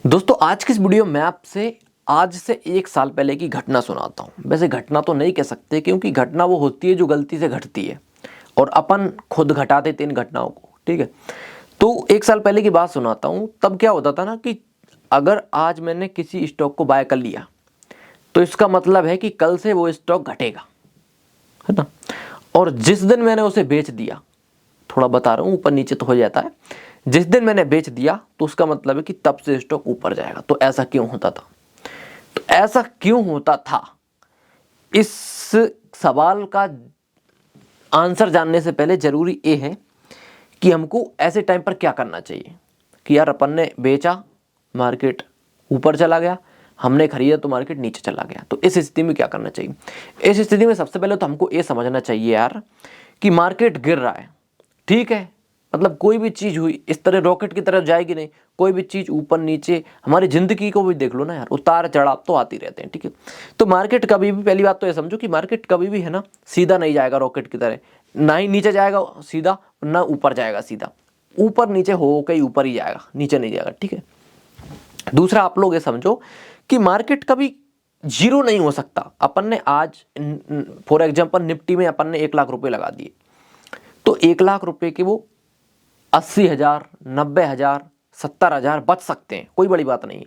दोस्तों आज की इस वीडियो में आपसे आज से 1 साल पहले की घटना सुनाता हूँ। वैसे घटना तो नहीं कह सकते क्योंकि घटना वो होती है जो गलती से घटती है और अपन खुद घटा देते इन घटनाओं को। ठीक है, तो 1 साल पहले की बात सुनाता हूँ। तब क्या होता था ना कि अगर आज मैंने किसी स्टॉक को बाय कर लिया तो इसका मतलब है कि कल से वो स्टॉक घटेगा, है ना। और जिस दिन मैंने उसे बेच दिया, थोड़ा बता रहा हूँ, ऊपर नीचे तो हो जाता है, जिस दिन मैंने बेच दिया तो उसका मतलब है कि तब से स्टॉक ऊपर जाएगा। तो ऐसा क्यों होता था? तो ऐसा क्यों होता था, इस सवाल का आंसर जानने से पहले जरूरी ये है कि हमको ऐसे टाइम पर क्या करना चाहिए कि यार अपन ने बेचा, मार्केट ऊपर चला गया, हमने खरीदा तो मार्केट नीचे चला गया। तो इस स्थिति में क्या करना चाहिए? इस स्थिति में सबसे पहले तो हमको ये समझना चाहिए यार कि मार्केट गिर रहा है, ठीक है। मतलब कोई भी चीज हुई इस तरह रॉकेट की तरफ जाएगी नहीं। कोई भी चीज ऊपर नीचे, हमारी जिंदगी को भी देख लो ना यार, उतार चढ़ाव तो आती रहते हैं, ठीक है। तो मार्केट कभी भी, पहली बात तो ये समझो कि मार्केट कभी भी है ना सीधा नहीं जाएगा रॉकेट की तरह, ना ही नीचे जाएगा सीधा, ना ऊपर जाएगा सीधा। ऊपर नीचे हो के ऊपर ही जाएगा, नीचे नहीं जाएगा, ठीक है। दूसरा, आप लोग ये समझो कि मार्केट कभी जीरो नहीं हो सकता। अपन ने आज फॉर एग्जांपल निफ्टी में अपन ने 1 लाख रुपए लगा दिए, तो 1 लाख रुपए के वो 80,000, 90,000, 70,000 बच सकते हैं, कोई बड़ी बात नहीं है।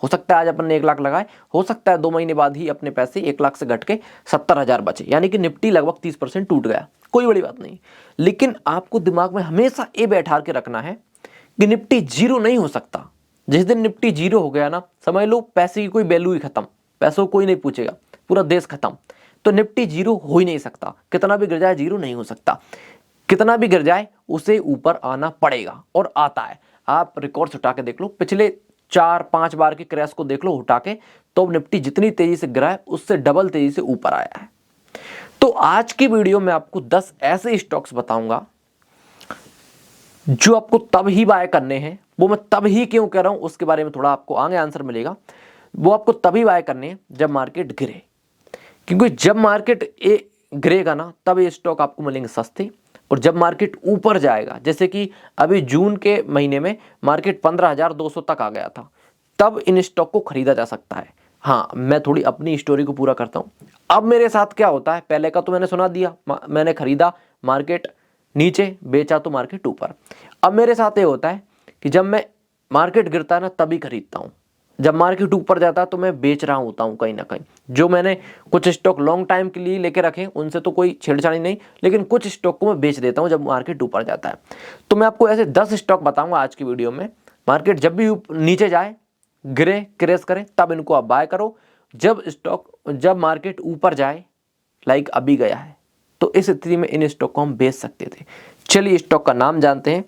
हो सकता है आज अपन ने 1 लाख लगाए, हो सकता है 2 महीने बाद ही अपने पैसे 1 लाख से घट के 70,000 बचे, यानी कि निफ्टी लगभग 30% टूट गया, कोई बड़ी बात नहीं। लेकिन आपको दिमाग में हमेशा ये बैठा के रखना है कि निफ्टी जीरो नहीं हो सकता। जिस दिन निफ्टी जीरो हो गया ना, समझ लो पैसे की कोई वैल्यू ही खत्म, पैसों को कोई नहीं पूछेगा, पूरा देश खत्म। तो निफ्टी जीरो हो ही नहीं सकता, कितना भी गिर जाए जीरो नहीं हो सकता। कितना भी गिर जाए उसे ऊपर आना पड़ेगा, और आता है। आप रिकॉर्ड्स उठा के देख लो, पिछले 4-5 बार के क्रैश को देख लो उठा के, तो निफ्टी जितनी तेजी से गिरा है उससे डबल तेजी से ऊपर आया है। तो आज की वीडियो में आपको 10 ऐसे स्टॉक्स बताऊंगा जो आपको तब ही बाय करने हैं। वो मैं तब ही क्यों कह रहा हूं उसके बारे में थोड़ा आपको आगे आंसर मिलेगा। वो आपको तभी बाय करने हैं जब मार्केट गिरे, क्योंकि जब मार्केट गिरेगा ना तब ये स्टॉक आपको मिलेंगे सस्ते। और जब मार्केट ऊपर जाएगा, जैसे कि अभी जून के महीने में मार्केट 15,200 तक आ गया था, तब इन स्टॉक को खरीदा जा सकता है। हाँ, मैं थोड़ी अपनी स्टोरी को पूरा करता हूँ। अब मेरे साथ क्या होता है, पहले का तो मैंने सुना दिया, मैंने खरीदा मार्केट नीचे, बेचा तो मार्केट ऊपर। अब मेरे साथ ये होता है कि जब मैं मार्केट गिरता है ना तभी खरीदता हूँ, जब मार्केट ऊपर जाता है तो मैं बेच रहा होता हूँ कहीं ना कहीं। जो मैंने कुछ स्टॉक लॉन्ग टाइम के लिए लेके रखे उनसे तो कोई छेड़छाड़ी नहीं, लेकिन कुछ स्टॉक को मैं बेच देता हूँ जब मार्केट ऊपर जाता है। तो मैं आपको ऐसे 10 स्टॉक बताऊंगा आज की वीडियो में। मार्केट जब भी नीचे जाए, गिरे, क्रैश करे, तब इनको आप बाय करो। जब मार्केट ऊपर जाए, लाइक अभी गया है, तो इस स्थिति में इन स्टॉक को हम बेच सकते थे। चलिए स्टॉक का नाम जानते हैं।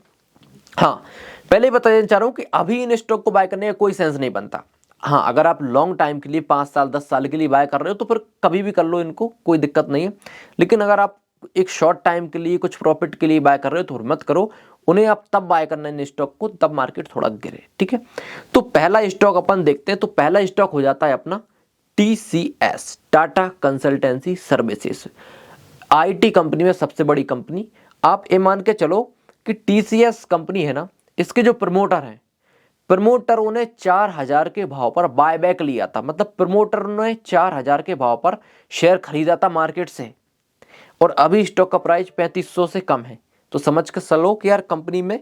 हाँ, पहले ही बता देना चाह रहा हूं कि अभी इन स्टॉक को बाय करने का कोई सेंस नहीं बनता। हाँ, अगर आप लॉन्ग टाइम के लिए 5 साल 10 साल के लिए बाय कर रहे हो तो फिर कभी भी कर लो इनको, कोई दिक्कत नहीं है। लेकिन अगर आप एक शॉर्ट टाइम के लिए कुछ प्रॉफिट के लिए बाय कर रहे हो तो मत करो उन्हें। आप तब बाय करना इन स्टॉक को तब मार्केट थोड़ा गिरे, ठीक है। तो पहला स्टॉक अपन देखते हैं। तो पहला स्टॉक हो जाता है अपना TCS, Tata consultancy services. IT company में सबसे बड़ी कंपनी। आप ये मान के चलो कि TCS कंपनी है ना, इसके जो प्रमोटर हैं, प्रमोटरों ने 4,000 के भाव पर बायबैक लिया था। मतलब प्रमोटर ने 4,000 के भाव पर शेयर खरीदा था मार्केट से, और अभी स्टॉक का प्राइस 3500 से कम है। तो समझ के चलो कि यार कंपनी में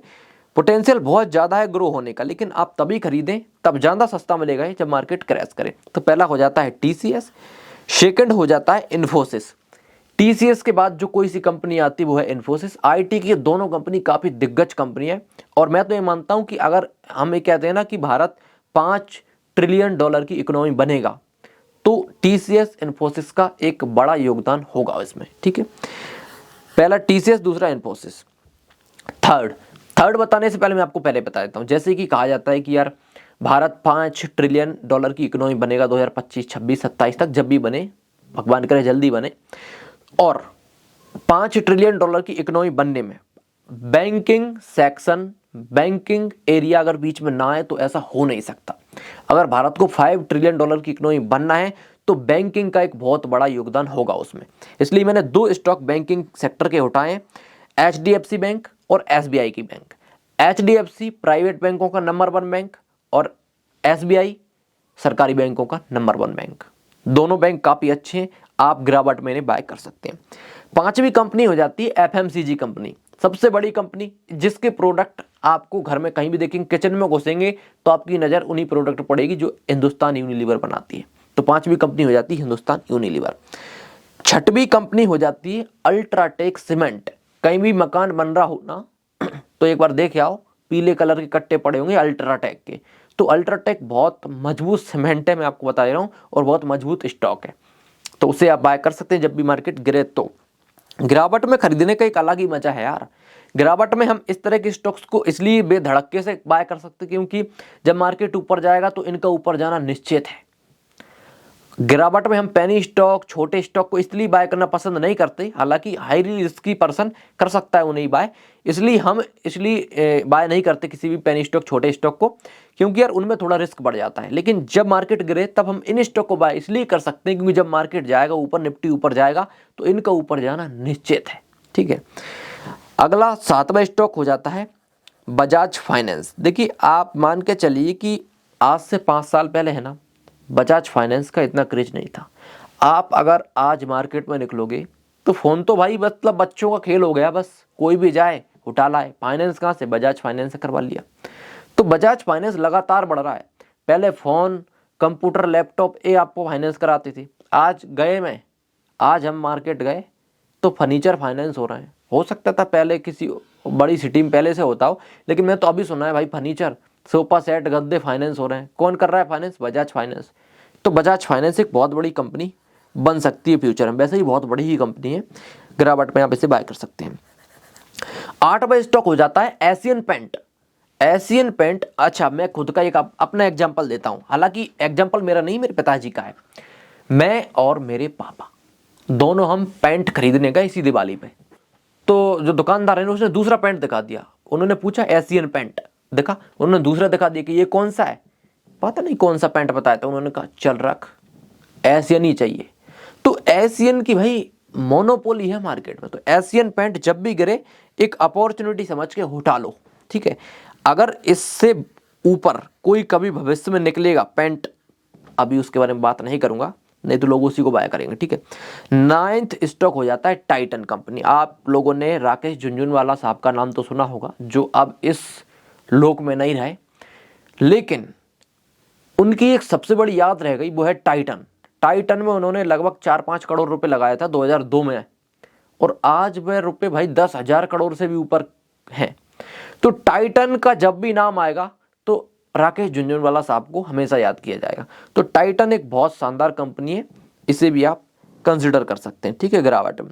पोटेंशियल बहुत ज्यादा है ग्रो होने का। लेकिन आप तभी खरीदें, तब ज्यादा सस्ता मिलेगा जब मार्केट क्रैश करे। तो पहला हो जाता है TCS, सेकंड हो जाता है इन्फोसिस। TCS के बाद जो कोई सी कंपनी आती है वो है इन्फोसिस। IT की दोनों कंपनी काफी दिग्गज कंपनी है। और मैं तो ये मानता हूं कि अगर हम ये कहते हैं ना कि भारत $5 ट्रिलियन की इकोनॉमी बनेगा, तो TCS इन्फोसिस का एक बड़ा योगदान होगा इसमें, ठीक है। पहला TCS, दूसरा इन्फोसिस। थर्ड थर्ड बताने से पहले मैं आपको पहले बता देता हूं। जैसे कि कहा जाता है कि यार भारत $5 ट्रिलियन की इकोनॉमी बनेगा 2025, 26, 27 तक, जब भी बने, भगवान करे जल्दी बने। और $5 ट्रिलियन की इकोनॉमी बनने में बैंकिंग सेक्शन, बैंकिंग एरिया अगर बीच में ना आए तो ऐसा हो नहीं सकता। अगर भारत को $5 ट्रिलियन की इकोनॉमी बनना है तो बैंकिंग का एक बहुत बड़ा योगदान होगा उसमें। इसलिए मैंने 2 स्टॉक बैंकिंग सेक्टर के उठाए हैं, HDFC बैंक और SBI की बैंक। HDFC प्राइवेट बैंकों का नंबर 1 बैंक, और SBI सरकारी बैंकों का नंबर 1 बैंक। दोनों बैंक काफ़ी अच्छे हैं, आप गिरावट में इन्हें बाय कर सकते हैं। 5वीं कंपनी हो जाती है FMCG कंपनी, सबसे बड़ी कंपनी जिसके प्रोडक्ट आपको घर में कहीं भी देखेंगे, किचन में घुसेंगे तो आपकी नज़र उन्हीं प्रोडक्ट पड़ेगी जो हिंदुस्तान यूनिलीवर बनाती है। तो 5वीं कंपनी हो जाती है हिंदुस्तान यूनिलीवर। 6वीं कंपनी हो जाती है अल्ट्राटेक सीमेंट। कहीं भी मकान बन रहा हो ना तो एक बार देख आओ, पीले कलर के कट्टे पड़े होंगे अल्ट्राटेक के। तो अल्ट्राटेक बहुत मजबूत सीमेंट है, मैं आपको बता रहा हूँ, और बहुत मजबूत स्टॉक है, तो उसे आप बाय कर सकते हैं जब भी मार्केट गिरे। तो गिरावट में खरीदने का एक अलग ही मजा है यार। गिरावट में हम इस तरह के स्टॉक्स को इसलिए बेधड़के से बाय कर सकते हैं क्योंकि जब मार्केट ऊपर जाएगा तो इनका ऊपर जाना निश्चित है। गिरावट में हम पेनी स्टॉक, छोटे स्टॉक को इसलिए बाय करना पसंद नहीं करते, हालांकि हाई रिस्की पर्सन कर सकता है उन्हें बाय, इसलिए हम बाय नहीं करते किसी भी पेनी स्टॉक, छोटे स्टॉक को, क्योंकि यार उनमें थोड़ा रिस्क बढ़ जाता है। लेकिन जब मार्केट गिरे तब हम इन स्टॉक को बाय इसलिए कर सकते हैं क्योंकि जब मार्केट जाएगा ऊपर, निफ्टी ऊपर जाएगा तो इनका ऊपर जाना निश्चित है। ठीक है, अगला 7वां स्टॉक हो जाता है बजाज फाइनेंस। देखिए आप मान के चलिए कि आज से 5 साल पहले है ना, बजाज फाइनेंस का इतना क्रेज नहीं था। आप अगर आज मार्केट में निकलोगे तो फ़ोन तो भाई मतलब बच्चों का खेल हो गया, बस कोई भी जाए उठा लाए। फाइनेंस कहाँ से? बजाज फाइनेंस से करवा लिया। तो बजाज फाइनेंस लगातार बढ़ रहा है। पहले फ़ोन, कंप्यूटर, लैपटॉप ये आपको फाइनेंस कराती थी। आज हम मार्केट गए तो फर्नीचर फाइनेंस हो रहे हैं। हो सकता था पहले किसी बड़ी सिटी में पहले से होता हो, लेकिन मैं तो अभी सुना है भाई फर्नीचर, सोफा सेट, गद्दे फाइनेंस हो रहे हैं। कौन कर रहा है फाइनेंस? बजाज फाइनेंस। तो बजाज फाइनेंस एक बहुत बड़ी कंपनी बन सकती है फ्यूचर में, वैसे ही बहुत बड़ी ही कंपनी है, गिरावट में आप इसे बाय कर सकते हैं। 8वां स्टॉक हो जाता है एशियन पेंट। एशियन पेंट, अच्छा मैं खुद का एक अपना एग्जाम्पल देता हूँ, हालांकि एग्जाम्पल मेरा नहीं, मेरे पिताजी का है। मैं और मेरे पापा दोनों हम पैंट खरीदने गए इसी दिवाली पे। तो जो दुकानदार है ना उसने दूसरा पैंट दिखा दिया। उन्होंने पूछा एशियन पैंट दिखा, उन्होंने दूसरा दिखा दिया कि ये कौन सा है, पता नहीं कौन सा पैंट बताया। तो उन्होंने कहा चल रख, एशियन ही चाहिए। तो एशियन की भाई मोनोपोली है मार्केट में। तो एशियन पैंट जब भी गिरे एक अपॉर्चुनिटी समझ के उठा लो। ठीक है, अगर इससे ऊपर कोई कभी भविष्य में निकलेगा पैंट, अभी उसके बारे में बात नहीं करूंगा, नहीं तो लोग उसी को बाय करेंगे। ठीक है, 9th स्टॉक हो जाता है टाइटन कंपनी। आप लोगों ने राकेश झुनझुनवाला साहब का नाम तो सुना होगा, जो अब इस लोक में नहीं रहे, लेकिन उनकी एक सबसे बड़ी याद रह गई, वो है टाइटन। टाइटन में उन्होंने लगभग 4-5 करोड़ रुपए लगाया था 2002 में, और आज वह रुपए भाई 10,000 करोड़ से भी ऊपर हैं। तो टाइटन का जब भी नाम आएगा तो राकेश झुनझुनवाला साहब को हमेशा याद किया जाएगा। तो टाइटन एक बहुत शानदार कंपनी है, इसे भी आप कंसिडर कर सकते हैं। ठीक है, गिरावट में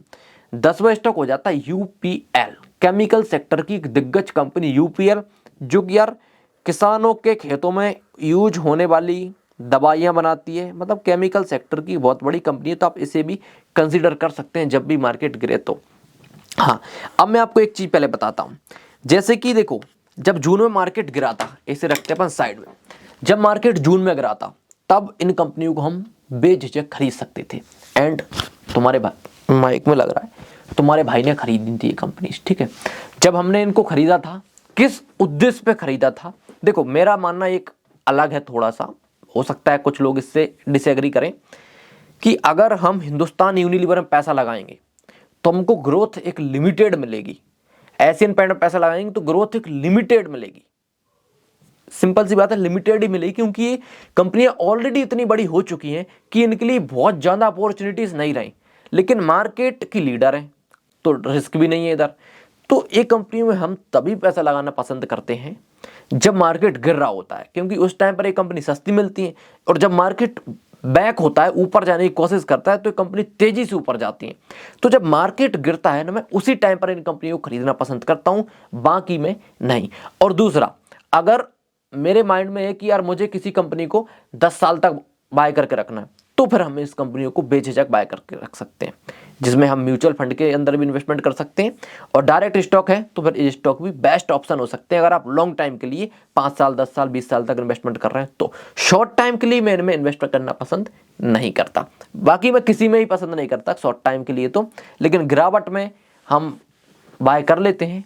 10वां स्टॉक हो जाता है UPL, केमिकल सेक्टर की एक दिग्गज कंपनी UPL, जो कि यार किसानों के खेतों में यूज होने वाली दवाइयाँ बनाती है, मतलब केमिकल सेक्टर की बहुत बड़ी कंपनी है। तो आप इसे भी कंसिडर कर सकते हैं जब भी मार्केट गिरे तो। हाँ, अब मैं आपको एक चीज़ पहले बताता हूँ, जैसे कि देखो जब जून में मार्केट गिरा था, इसे रखते हैं अपन साइड में, जब मार्केट जून में गिरा था तब इन कंपनियों को हम बेझिझक खरीद सकते थे। एंड तुम्हारे भाई, माइक में लग रहा है, तुम्हारे भाई ने खरीदी थी ये कंपनी। ठीक है, जब हमने इनको खरीदा था, किस उद्देश्य पे खरीदा था? देखो मेरा मानना एक अलग है, थोड़ा सा हो सकता है कुछ लोग इससे डिसएग्री करें, कि अगर हम हिंदुस्तान यूनिलीवर में पैसा लगाएंगे तो हमको ग्रोथ एक लिमिटेड मिलेगी। एशियन पेंट में पैसा लगाएंगे तो ग्रोथ एक लिमिटेड मिलेगी। सिंपल सी बात है, लिमिटेड ही मिलेगी, क्योंकि ये कंपनियां ऑलरेडी इतनी बड़ी हो चुकी हैं कि इनके लिए बहुत ज़्यादा अपॉर्चुनिटीज नहीं रही। लेकिन मार्केट की लीडर है तो रिस्क भी नहीं है इधर। तो ये कंपनियों में हम तभी पैसा लगाना पसंद करते हैं जब मार्केट गिर रहा होता है, क्योंकि उस टाइम पर ये कंपनी सस्ती मिलती है। और जब मार्केट बैक होता है, ऊपर जाने की कोशिश करता है, तो ये कंपनी तेजी से ऊपर जाती है। तो जब मार्केट गिरता है ना, मैं उसी टाइम पर इन कंपनियों को खरीदना पसंद करता हूं, बाकी में नहीं। और दूसरा, अगर मेरे माइंड में है कि यार मुझे किसी कंपनी को 10 साल तक बाय करके रखना है, तो फिर हम इस कंपनियों को बेझिझक बाय करके रख सकते हैं, जिसमें हम म्यूचुअल फंड के अंदर भी इन्वेस्टमेंट कर सकते हैं। और डायरेक्ट स्टॉक है तो फिर ये स्टॉक भी बेस्ट ऑप्शन हो सकते हैं अगर आप लॉन्ग टाइम के लिए 5 साल, 10 साल, 20 साल तक इन्वेस्टमेंट कर रहे हैं। तो शॉर्ट टाइम के लिए मैं इनमें इन्वेस्ट करना पसंद नहीं करता। बाकी मैं किसी में ही पसंद नहीं करता शॉर्ट टाइम के लिए तो, लेकिन गिरावट में हम बाय कर लेते हैं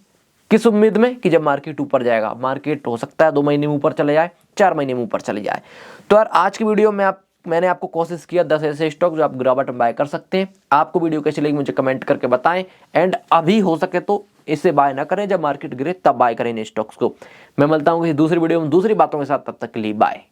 किस उम्मीद में कि जब मार्केट ऊपर जाएगा। मार्केट हो सकता है 2 महीने में ऊपर चले जाए, 4 महीने में ऊपर चले जाए। तो यार आज की वीडियो में मैंने आपको कोशिश किया 10 ऐसे स्टॉक जो आप गिरावट में बाय कर सकते हैं। आपको वीडियो कैसी लगी मुझे कमेंट करके बताएं। एंड अभी हो सके तो इसे बाय ना करें, जब मार्केट गिरे तब बाय करें इन स्टॉक्स को। मैं मिलता हूँ किसी दूसरी वीडियो में दूसरी बातों के साथ, तब तक के लिए बाय।